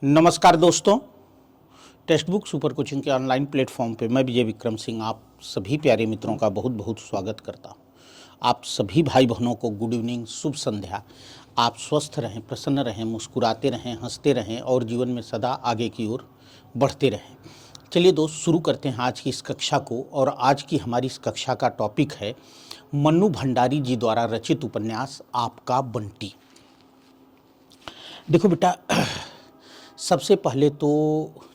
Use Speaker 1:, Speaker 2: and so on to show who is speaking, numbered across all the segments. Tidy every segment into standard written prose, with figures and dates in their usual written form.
Speaker 1: नमस्कार दोस्तों, text book super coaching के ऑनलाइन प्लेटफॉर्म पे मैं विजय विक्रम सिंह आप सभी प्यारे मित्रों का बहुत बहुत स्वागत करता हूँ। आप सभी भाई बहनों को गुड इवनिंग, शुभ संध्या। आप स्वस्थ रहें, प्रसन्न रहें, मुस्कुराते रहें, हंसते रहें और जीवन में सदा आगे की ओर बढ़ते रहें। चलिए दोस्त, शुरू करते हैं आज की इस कक्षा को। और आज की हमारी इस कक्षा का टॉपिक है मन्नू भंडारी जी द्वारा रचित उपन्यास आपका बंटी। देखो बेटा, सबसे पहले तो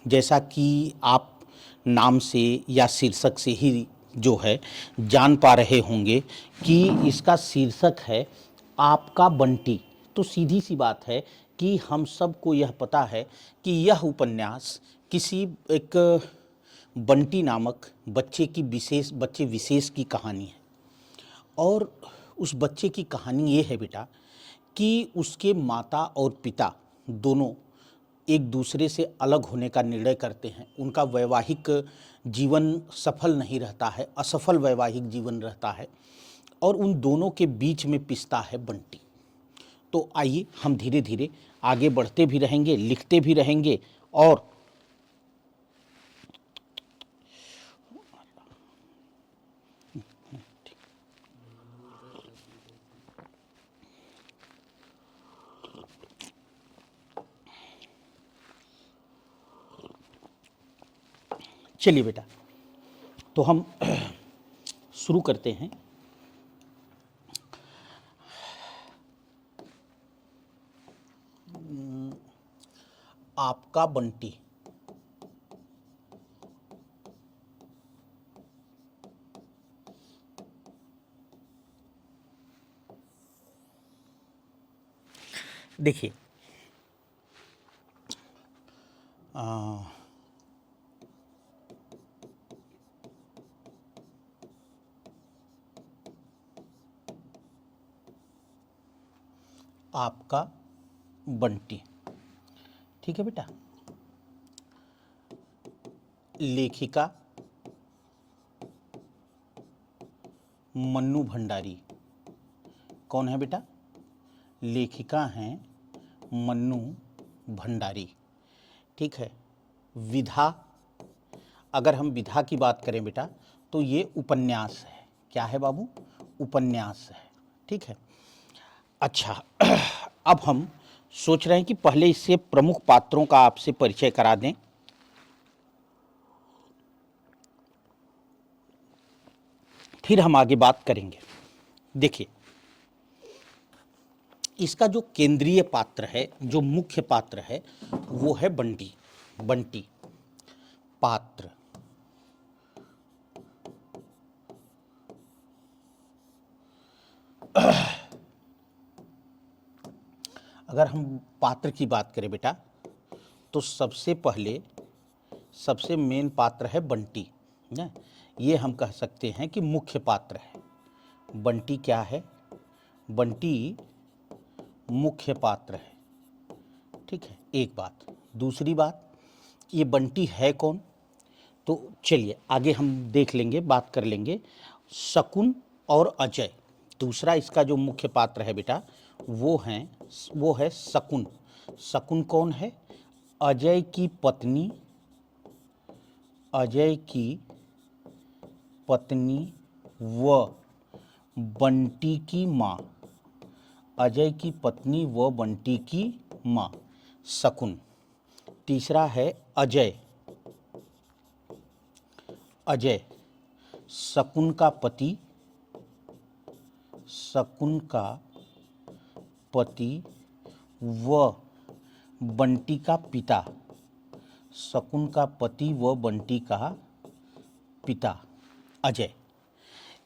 Speaker 1: जैसा कि आप नाम से या शीर्षक से ही जो है जान पा रहे होंगे कि इसका शीर्षक है आपका बंटी। तो सीधी सी बात है कि हम सबको यह पता है कि यह उपन्यास किसी एक बंटी नामक बच्चे विशेष की कहानी है। और उस बच्चे की कहानी ये है बेटा कि उसके माता और पिता दोनों एक दूसरे से अलग होने का निर्णय करते हैं। उनका वैवाहिक जीवन सफल नहीं रहता है, असफल वैवाहिक जीवन रहता है और उन दोनों के बीच में पिसता है बंटी। तो आइए हम धीरे धीरे आगे बढ़ते भी रहेंगे, लिखते भी रहेंगे और चलिए बेटा, तो हम शुरू करते हैं। आपका बंटी। देखिए, आपका बंटी, ठीक है बेटा। लेखिका मन्नू भंडारी। कौन है बेटा? लेखिका हैं मन्नू भंडारी, ठीक है। विधा, अगर हम विधा की बात करें बेटा तो ये उपन्यास है। क्या है बाबू? उपन्यास है, ठीक है। अच्छा, अब हम सोच रहे हैं कि पहले इससे प्रमुख पात्रों का आपसे परिचय करा दें, फिर हम आगे बात करेंगे। देखिए, इसका जो केंद्रीय पात्र है, जो मुख्य पात्र है, वो है बंटी। बंटी पात्र। अगर हम पात्र की बात करें बेटा तो सबसे पहले सबसे मेन पात्र है बंटी ना। ये हम कह सकते हैं कि मुख्य पात्र है। बंटी क्या है? बंटी मुख्य पात्र है, ठीक है। एक बात। दूसरी बात, ये बंटी है कौन? तो चलिए आगे हम देख लेंगे, बात कर लेंगे। शकुन और अजय, दूसरा इसका जो मुख्य पात्र है बेटा वो है शकुन। शकुन कौन है? अजय की पत्नी, अजय की पत्नी व बंटी की माँ। अजय की पत्नी व बंटी की माँ शकुन। तीसरा है अजय। अजय शकुन का पति, शकुन का पति व बंटी का पिता। शकुन का पति व बंटी का पिता अजय।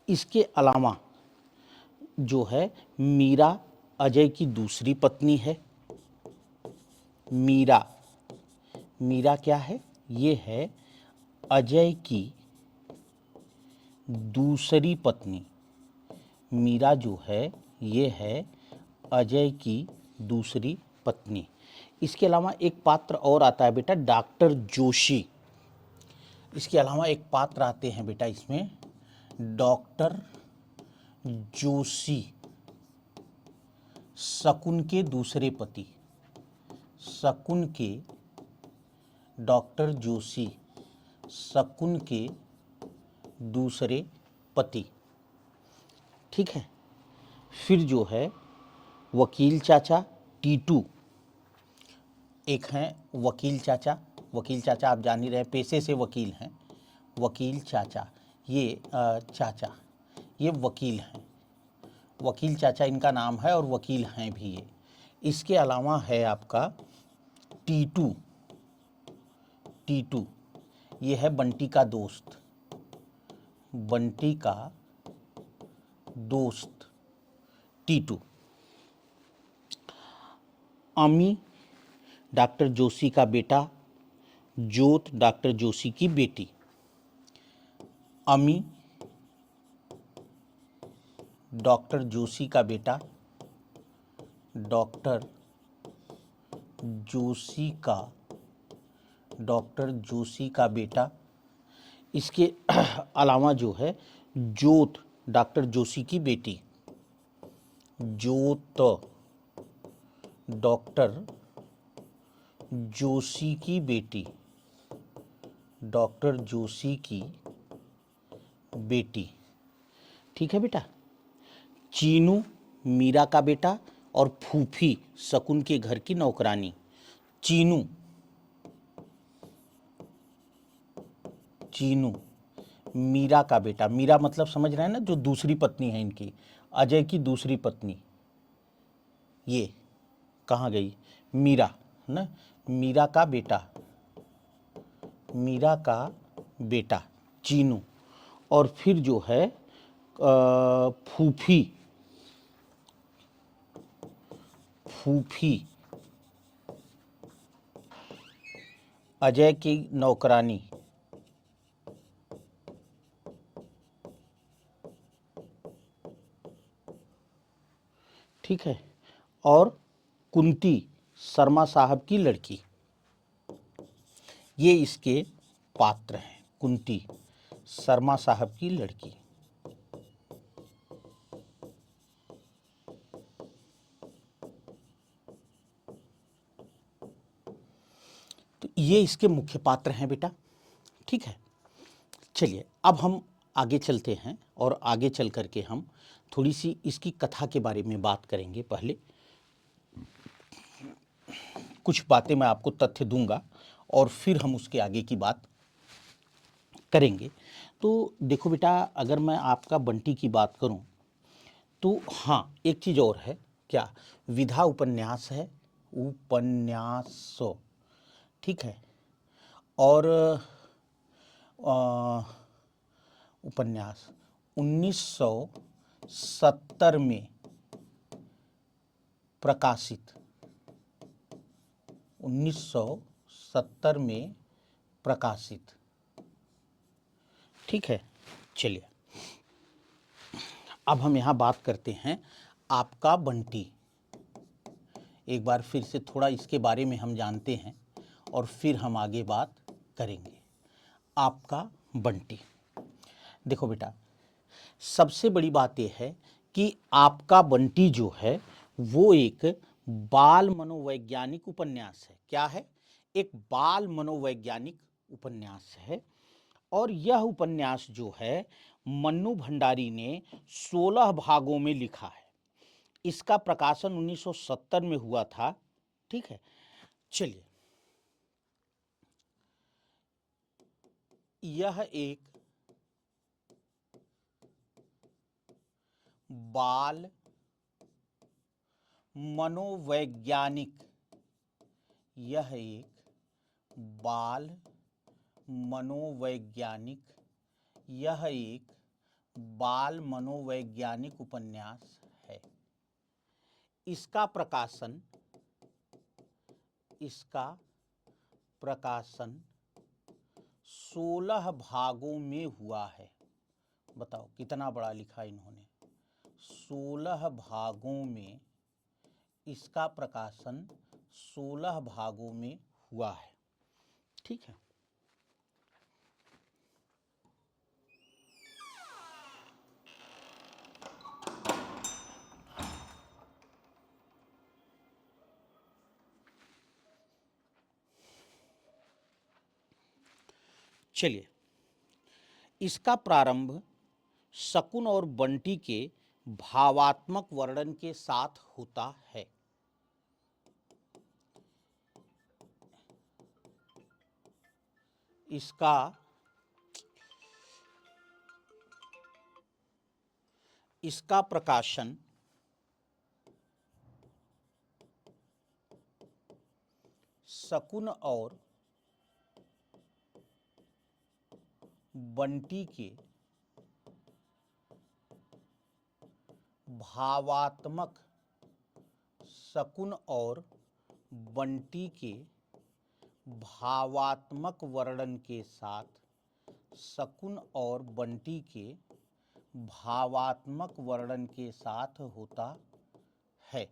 Speaker 1: इसके अलावा जो है मीरा, अजय की दूसरी पत्नी है। मीरा, मीरा क्या है? ये है अजय की दूसरी पत्नी। मीरा जो है ये है अजय की दूसरी पत्नी। इसके अलावा एक पात्र और आता है बेटा, डॉक्टर जोशी। इसके अलावा एक पात्र आते हैं बेटा इसमें, डॉक्टर जोशी, शकुन के दूसरे पति। शकुन के डॉक्टर जोशी शकुन के दूसरे पति। ठीक है। फिर जो है वकील चाचा टीटू, एक हैं वकील चाचा। वकील चाचा आप जान ही रहे, पेशे से वकील हैं। वकील चाचा, ये चाचा, ये वकील हैं। वकील चाचा इनका नाम है और वकील हैं भी ये। इसके अलावा है आपका टीटू। टीटू ये है बंटी का दोस्त। बंटी का दोस्त टीटू। अमी डॉक्टर जोशी का बेटा, जोत डॉक्टर जोशी की बेटी। अमी डॉक्टर जोशी का बेटा, डॉक्टर जोशी का डॉक्टर जोशी का बेटा। इसके अलावा जो है जोत डॉक्टर जोशी की बेटी। जोत डॉक्टर जोशी की बेटी, डॉक्टर जोशी की बेटी। ठीक है बेटा। चीनू मीरा का बेटा और फूफी शकुन के घर की नौकरानी। चीनू, चीनू मीरा का बेटा। मीरा मतलब समझ रहे हैं ना, जो दूसरी पत्नी है इनकी, अजय की दूसरी पत्नी। ये कहाँ गई? मीरा ना, मीरा का बेटा, मीरा का बेटा चीनू। और फिर जो है फूफी, फूफी अजय की नौकरानी। ठीक है। और कुंती शर्मा साहब की लड़की। ये इसके पात्र हैं, कुंती शर्मा साहब की लड़की। तो ये इसके मुख्य पात्र हैं बेटा। ठीक है। चलिए अब हम आगे चलते हैं और आगे चल करके हम थोड़ी सी इसकी कथा के बारे में बात करेंगे। पहले कुछ बातें मैं आपको तथ्य दूंगा और फिर हम उसके आगे की बात करेंगे। तो देखो बेटा, अगर मैं आपका बंटी की बात करूं तो हाँ, एक चीज़ और है। क्या? विधा उपन्यास है, उपन्यास। ठीक है। और उपन्यास 1970 में प्रकाशित, 1970 में प्रकाशित। ठीक है। चलिए अब हम यहाँ बात करते हैं आपका बंटी। एक बार फिर से थोड़ा इसके बारे में हम जानते हैं और फिर हम आगे बात करेंगे। आपका बंटी, देखो बेटा, सबसे बड़ी बात यह है कि आपका बंटी जो है वो एक बाल मनोवैज्ञानिक उपन्यास है। क्या है? एक बाल मनोवैज्ञानिक उपन्यास है। और यह उपन्यास जो है मन्नू भंडारी ने 16 भागों में लिखा है। इसका प्रकाशन 1970 में हुआ था। ठीक है। चलिए, यह एक बाल मनोवैज्ञानिक, यह एक बाल मनोवैज्ञानिक, यह एक बाल मनोवैज्ञानिक उपन्यास है। इसका प्रकाशन, इसका प्रकाशन 16 भागों में हुआ है। बताओ कितना बड़ा लिखा इन्होंने। 16 भागों में इसका प्रकाशन 16 भागों में हुआ है। ठीक है। चलिए, इसका प्रारंभ शकुन और बंटी के भावात्मक वर्णन के साथ होता है। इसका प्रकाशन शकुन और बंटी के भावात्मक शकुन और बंटी के भावात्मक वर्णन के साथ शकुन और बंटी के भावात्मक वर्णन के साथ होता है।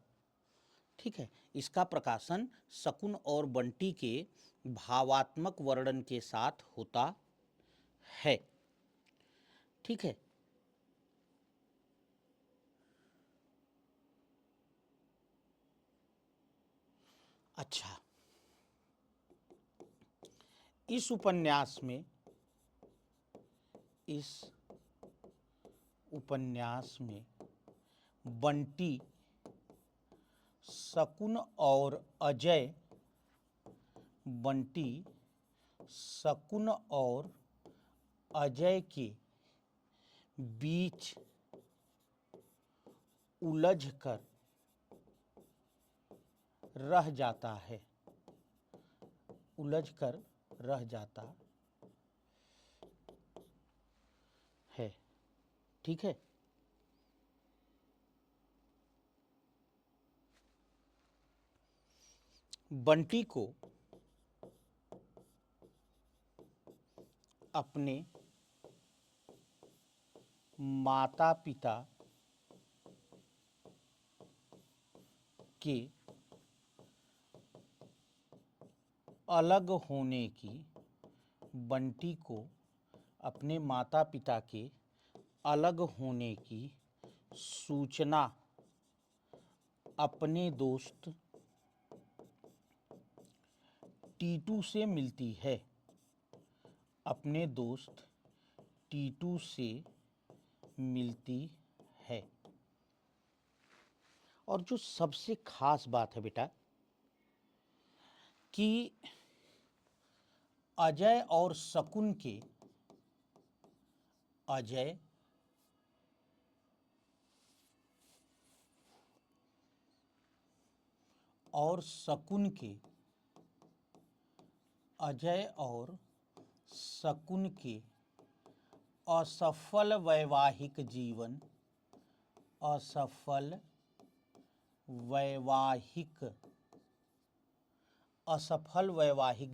Speaker 1: ठीक है, इसका प्रकाशन शकुन और बंटी के भावात्मक वर्णन के साथ होता है। ठीक है, अच्छा, इस उपन्यास में बंटी शकुन और अजय के बीच उलझ कर रह जाता है। ठीक है, बंटी को अपने माता पिता के अलग होने की सूचना अपने दोस्त टीटू से मिलती है। और जो सबसे खास बात है बेटा कि अजय और शकुन के असफल वैवाहिक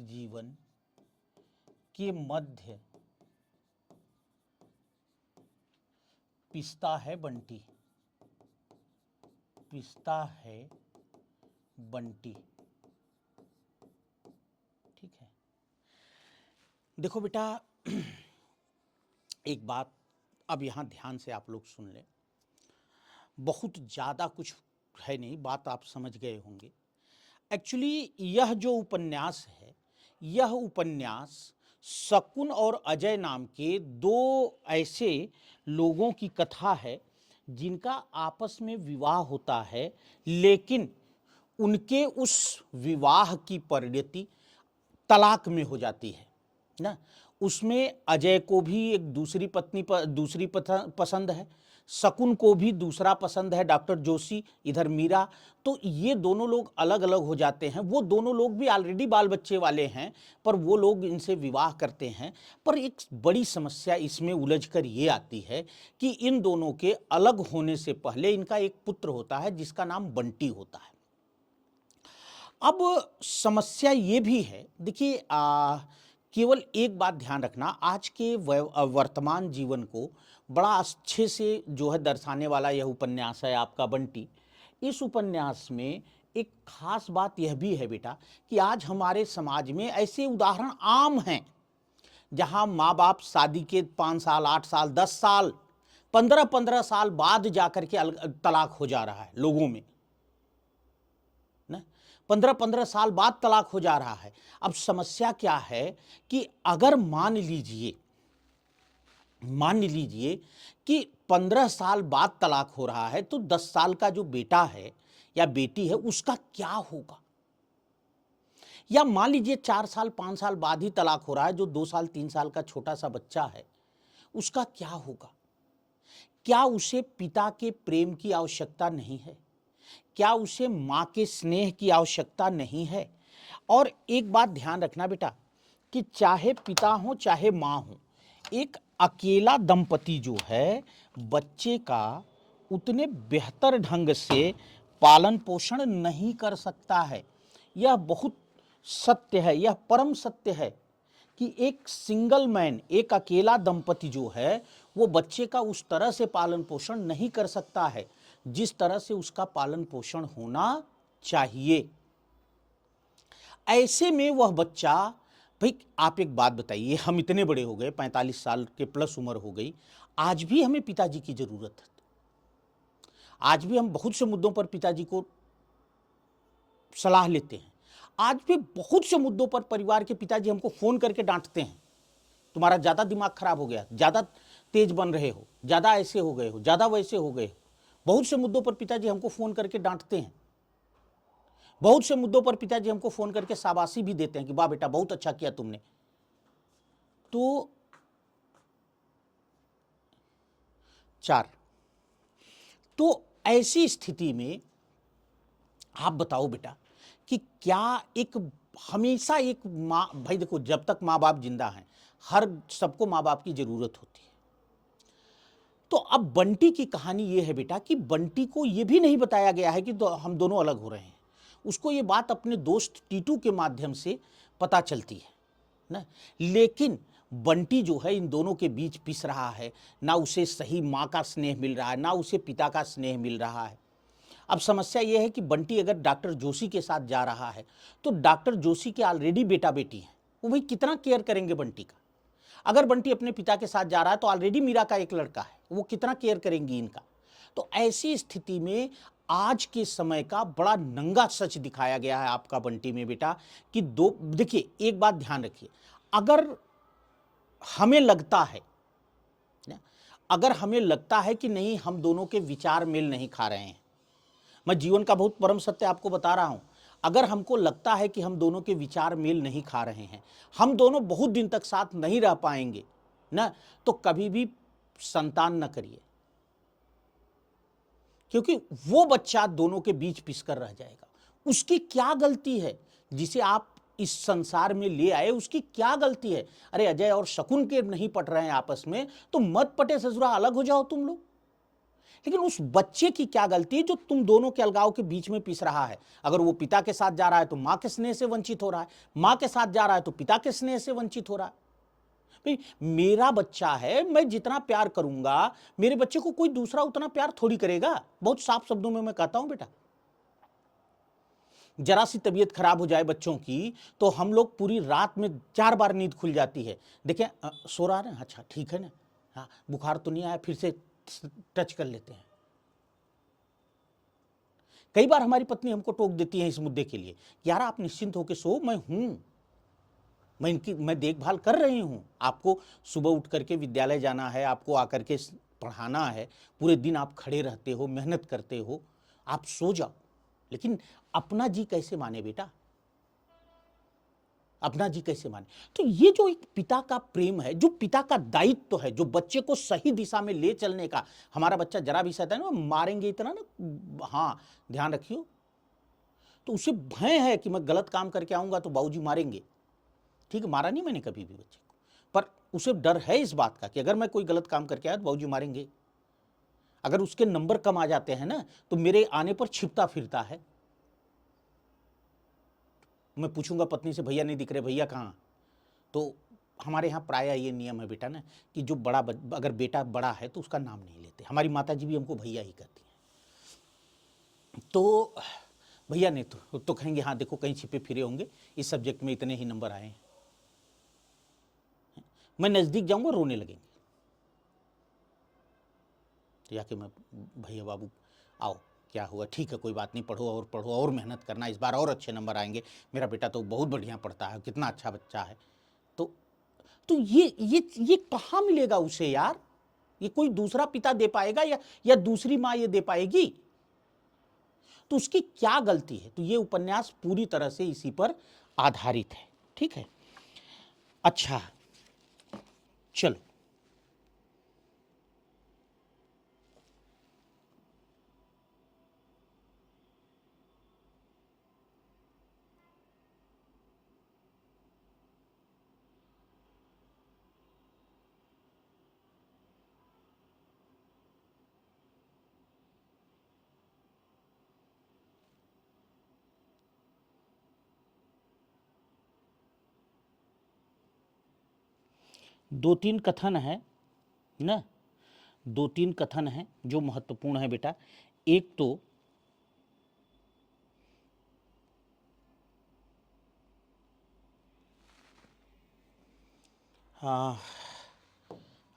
Speaker 1: जीवन के मध्य पिसता है बंटी। ठीक है, देखो बेटा, एक बात अब यहाँ ध्यान से आप लोग सुन लें, बहुत ज़्यादा कुछ है नहीं, बात आप समझ गए होंगे। एक्चुअली यह जो उपन्यास है, यह उपन्यास शकुन और अजय नाम के दो ऐसे लोगों की कथा है जिनका आपस में विवाह होता है, लेकिन उनके उस विवाह की परिणति तलाक में हो जाती है ना। उसमें अजय को भी एक दूसरी पसंद है, शकुन को भी दूसरा पसंद है, डॉक्टर जोशी, इधर मीरा। तो ये दोनों लोग अलग अलग हो जाते हैं। वो दोनों लोग भी ऑलरेडी बाल बच्चे वाले हैं, पर वो लोग इनसे विवाह करते हैं। पर एक बड़ी समस्या इसमें उलझकर ये आती है कि इन दोनों के अलग होने से पहले इनका एक पुत्र होता है जिसका नाम बंटी होता है। अब समस्या ये भी है, देखिए, केवल एक बात ध्यान रखना, आज के वर्तमान जीवन को बड़ा अच्छे से जो है दर्शाने वाला यह उपन्यास है आपका बंटी। इस उपन्यास में एक खास बात यह भी है बेटा कि आज हमारे समाज में ऐसे उदाहरण आम हैं जहां माँ बाप शादी के 5 साल, 8 साल, 10 साल, 15 साल बाद जाकर के तलाक हो जा रहा है लोगों में ना। 15-15 साल बाद तलाक हो जा रहा है। अब समस्या क्या है कि अगर मान लीजिए कि 15 साल बाद तलाक हो रहा है, तो 10 साल का जो बेटा है या बेटी है उसका क्या होगा? या मान लीजिए 4 साल 5 साल बाद ही तलाक हो रहा है, जो 2 साल 3 साल का छोटा सा बच्चा है उसका क्या होगा? क्या उसे पिता के प्रेम की आवश्यकता नहीं है? क्या उसे माँ के स्नेह की आवश्यकता नहीं है? और एक बात ध्यान रखना बेटा कि चाहे पिता हो चाहे माँ हो, एक अकेला दंपति जो है बच्चे का उतने बेहतर ढंग से पालन पोषण नहीं कर सकता है। यह बहुत सत्य है, यह परम सत्य है कि एक सिंगल मैन, एक अकेला दंपति जो है वो बच्चे का उस तरह से पालन पोषण नहीं कर सकता है जिस तरह से उसका पालन पोषण होना चाहिए। ऐसे में वह बच्चा, भाई आप एक बात बताइए, हम इतने बड़े हो गए, 45 साल के प्लस उम्र हो गई, आज भी हमें पिताजी की जरूरत है। आज भी हम बहुत से मुद्दों पर पिताजी को सलाह लेते हैं। आज भी बहुत से मुद्दों पर परिवार के पिताजी हमको फोन करके डांटते हैं, तुम्हारा ज्यादा दिमाग खराब हो गया, ज्यादा तेज बन रहे हो, ज्यादा ऐसे हो गए हो, ज्यादा वैसे हो गए हो। बहुत से मुद्दों पर पिताजी हमको फोन करके डांटते हैं। बहुत से मुद्दों पर पिताजी हमको फोन करके शाबाशी भी देते हैं कि वाह बेटा बहुत अच्छा किया तुमने। तो 4, तो ऐसी स्थिति में आप बताओ बेटा कि क्या एक हमेशा एक माँ, भाई देखो जब तक माँ बाप जिंदा हैं हर सबको माँ बाप की जरूरत होती है। तो अब बंटी की कहानी ये है बेटा कि बंटी को ये भी नहीं बताया गया है कि हम दोनों अलग हो रहे हैं। उसको ये बात अपने दोस्त टीटू के माध्यम से पता चलती है ना। लेकिन बंटी जो है इन दोनों के बीच पिस रहा है, ना उसे सही माँ का स्नेह मिल रहा है ना उसे पिता का स्नेह मिल रहा है। अब समस्या यह है कि बंटी अगर डॉक्टर जोशी के साथ जा रहा है तो डॉक्टर जोशी के ऑलरेडी बेटा बेटी हैं, वो भाई कितना केयर करेंगे बंटी का। अगर बंटी अपने पिता के साथ जा रहा है तो ऑलरेडी मीरा का एक लड़का है, वो कितना केयर करेंगी इनका। तो ऐसी स्थिति में आज के समय का बड़ा नंगा सच दिखाया गया है आपका बंटी में बेटा कि देखिए एक बात ध्यान रखिए, अगर हमें लगता है अगर हमें लगता है कि नहीं हम दोनों के विचार मेल नहीं खा रहे हैं, मैं जीवन का बहुत परम सत्य आपको बता रहा हूं, अगर हमको लगता है कि हम दोनों के विचार मेल नहीं खा रहे हैं, हम दोनों बहुत दिन तक साथ नहीं रह पाएंगे ना, तो कभी भी संतान न करिए, क्योंकि वो बच्चा दोनों के बीच पिसकर रह जाएगा। उसकी क्या गलती है जिसे आप इस संसार में ले आए, उसकी क्या गलती है? अरे अजय और शकुन के नहीं पट रहे हैं आपस में तो मत पटे ससुरा, अलग हो जाओ तुम लोग। लेकिन उस बच्चे की क्या गलती है जो तुम दोनों के अलगाव के बीच में पिस रहा है? अगर वो पिता के साथ जा रहा है तो मां के स्नेह से वंचित हो रहा है, मां के साथ जा रहा है तो पिता के स्नेह से वंचित हो रहा है। भाई मेरा बच्चा है, मैं जितना प्यार करूंगा मेरे बच्चे को कोई दूसरा उतना प्यार थोड़ी करेगा। बहुत साफ शब्दों में मैं कहता हूं बेटा, जरा सी तबीयत खराब हो जाए बच्चों की तो हम लोग पूरी रात में 4 बार नींद खुल जाती है। देखें सो रहा है, अच्छा ठीक है ना, हाँ बुखार तो नहीं आया, फिर से टच कर लेते हैं। कई बार हमारी पत्नी हमको टोक देती है इस मुद्दे के लिए, यार आप निश्चिंत होकर सो, मैं हूं, मैं देखभाल कर रही हूं। आपको सुबह उठ करके विद्यालय जाना है, आपको आकर के पढ़ाना है, पूरे दिन आप खड़े रहते हो, मेहनत करते हो, आप सो जाओ। लेकिन अपना जी कैसे माने बेटा, अपना जी कैसे माने? तो ये जो एक पिता का प्रेम है, जो पिता का दायित्व है, जो बच्चे को सही दिशा में ले चलने का, हमारा बच्चा जरा भी शैतान है मारेंगे इतना ना, हाँ ध्यान रखियो, तो उसे भय है कि मैं गलत काम करके आऊंगा तो बाबूजी मारेंगे। ठीक है, मारा नहीं मैंने कभी भी बच्चे को, पर उसे डर है इस बात का कि अगर मैं कोई गलत काम करके आया तो बाबूजी मारेंगे। अगर उसके नंबर कम आ जाते हैं ना तो मेरे आने पर छिपता फिरता है। मैं पूछूंगा पत्नी से, भैया नहीं दिख रहे, भैया कहाँ? तो हमारे यहाँ प्राय ये नियम है बेटा ना कि जो अगर बेटा बड़ा है तो उसका नाम नहीं लेते। हमारी माता जी भी हमको भैया ही कहती हैं। तो भैया ने तो कहेंगे हाँ देखो कहीं छिपे फिरे होंगे, इस सब्जेक्ट में इतने ही नंबर आए हैं। मैं नज़दीक जाऊंगा रोने लगेंगे, तो जाके मैं, भैया बाबू आओ, क्या हुआ, ठीक है कोई बात नहीं, पढ़ो और पढ़ो और मेहनत करना, इस बार और अच्छे नंबर आएंगे, मेरा बेटा तो बहुत बढ़िया पढ़ता है, कितना अच्छा बच्चा है। तो ये कहाँ मिलेगा उसे यार? ये कोई दूसरा पिता दे पाएगा या दूसरी माँ ये दे पाएगी? तो उसकी क्या गलती है? तो ये उपन्यास पूरी तरह से इसी पर आधारित है। ठीक है, अच्छा चलो, दो तीन कथन है ना, दो तीन कथन हैं जो महत्वपूर्ण है बेटा। एक तो हाँ,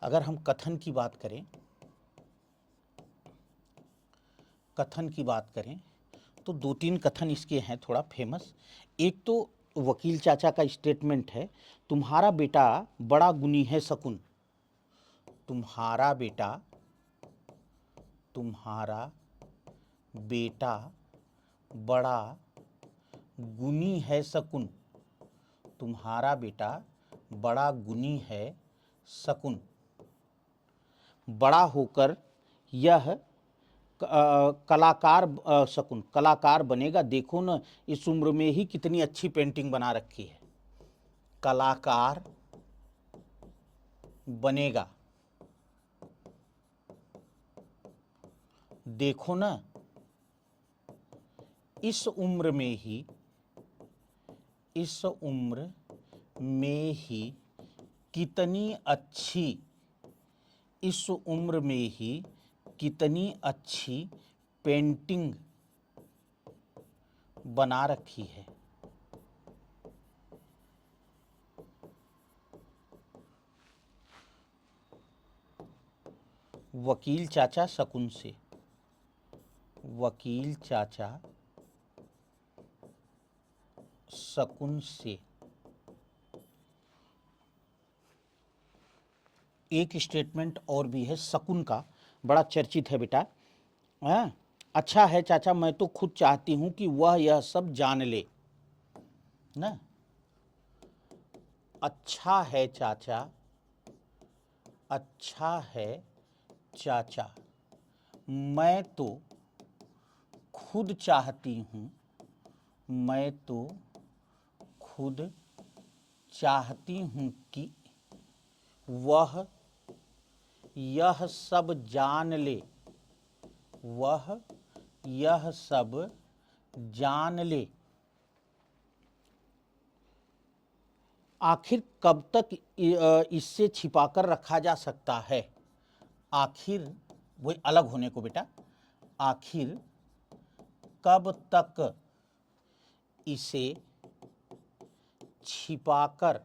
Speaker 1: अगर हम कथन की बात करें, कथन की बात करें तो दो तीन कथन इसके हैं थोड़ा फेमस। एक तो वकील चाचा का स्टेटमेंट है, तुम्हारा बेटा बड़ा गुणी है शकुन, तुम्हारा बेटा, तुम्हारा बेटा बड़ा गुणी है शकुन, तुम्हारा बेटा बड़ा गुणी है शकुन, बड़ा होकर यह कलाकार शकुन कलाकार बनेगा। देखो न इस उम्र में ही कितनी अच्छी पेंटिंग बना रखी है, कलाकार बनेगा। देखो न इस उम्र में ही, इस उम्र में ही कितनी अच्छी, इस उम्र में ही कितनी अच्छी पेंटिंग बना रखी है। वकील चाचा शकुन से, वकील चाचा शकुन से। एक स्टेटमेंट और भी है शकुन का, बड़ा चर्चित है बेटा। हाँ, अच्छा है चाचा, मैं तो खुद चाहती हूँ कि वह यह सब जान ले ना। अच्छा है चाचा, अच्छा है चाचा, मैं तो खुद चाहती हूँ, मैं तो खुद चाहती हूँ कि वह यह सब जान ले, वह यह सब जान ले। आखिर कब तक इससे छिपाकर रखा जा सकता है? आखिर, वही अलग होने को बेटा, आखिर कब तक इसे छिपाकर,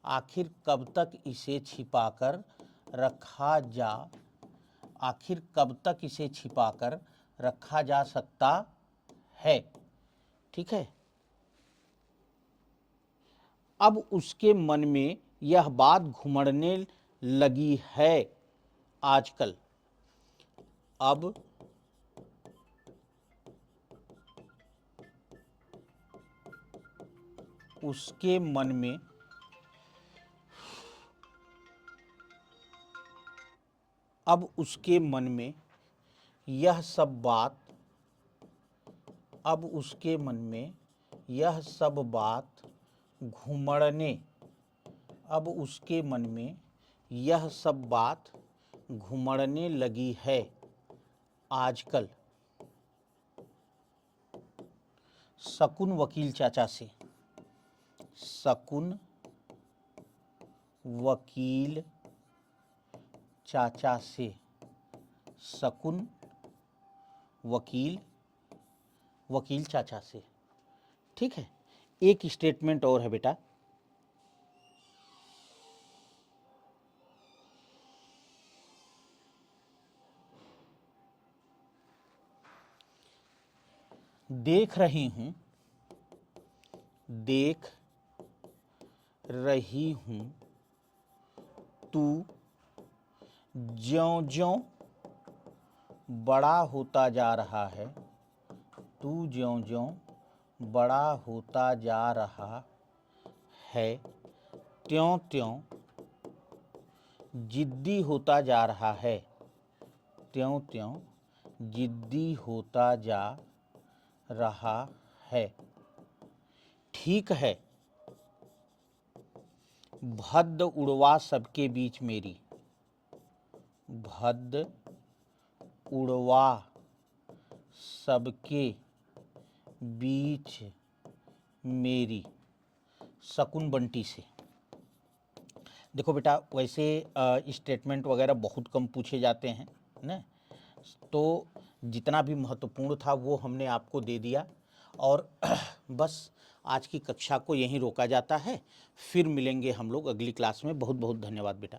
Speaker 1: आखिर कब तक इसे छिपाकर रखा जा, आखिर कब तक इसे छिपाकर रखा जा सकता है? ठीक है, अब उसके मन में यह बात घुमड़ने लगी है आजकल, अब उसके मन में, अब उसके मन में यह सब बात, अब उसके मन में यह सब बात घुमड़ने, अब उसके मन में यह सब बात घुमड़ने लगी है आजकल। शकुन वकील चाचा से, शकुन वकील चाचा से, शकुन वकील, वकील चाचा से। ठीक है, एक स्टेटमेंट और है बेटा, देख रही हूँ, देख रही हूँ, तू ज्यों-ज्यों बड़ा होता जा रहा है, तू ज्यों-ज्यों बड़ा होता जा रहा है, त्यों-त्यों जिद्दी होता जा रहा है, त्यों-त्यों जिद्दी होता जा रहा है। ठीक है, भद्द उड़वा सबके बीच मेरी, भद्द उड़वा सबके बीच मेरी, शकुन बंटी से। देखो बेटा, वैसे स्टेटमेंट वगैरह बहुत कम पूछे जाते हैं ना, तो जितना भी महत्वपूर्ण था वो हमने आपको दे दिया। और बस आज की कक्षा को यहीं रोका जाता है, फिर मिलेंगे हम लोग अगली क्लास में। बहुत बहुत धन्यवाद बेटा।